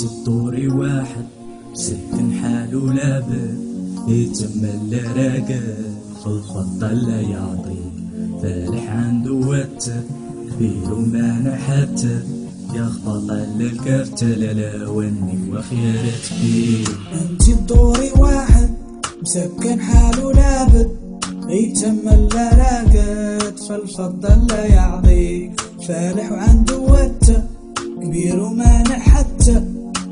الدوري واحد سكن حالو لابد يتملى راقد في الخطة لا يعطي فالح عنده وتر كبير ومانع حتى يخبط للكفت لا وني وخيرت بيه. انت الدوري واحد مسكن حالو لابد يتملى راقد في الخطة لا يعطي فالح وعنده وتر كبير ومانع حتى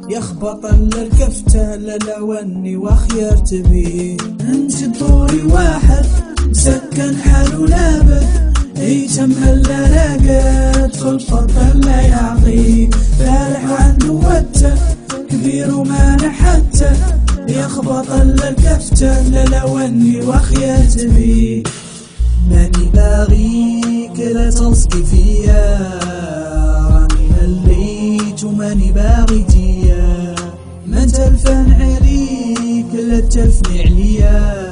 يخبط للكفتة للوني وخيرت بيه. انت الدوري واحد مسكن حالو لابد يتمل راقد في الفضل لا يعطي فالح وعنده وتة كبير ومانع حتى يخبط للكفتة للوني وخيرت بيه. ماني باغيك لا تلصقي فيا ماني باغي تيا من تلفن عليك لا تلفني عليا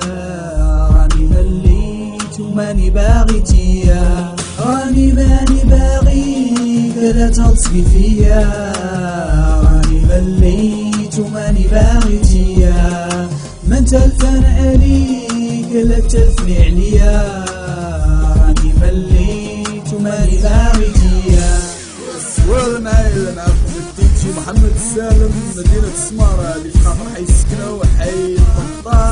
راني مليت وماني باغي تيا راني ماني باغيك لا تلصقي فيا راني مليت وماني باغي تيا من تلفن عليك لا تلفني عليا راني مليت وماني باغي تيا. والمعايا معكم الديجي محمد السالم من مدينة السمارة اللي في خاطر حي السكنة وحي القنطار.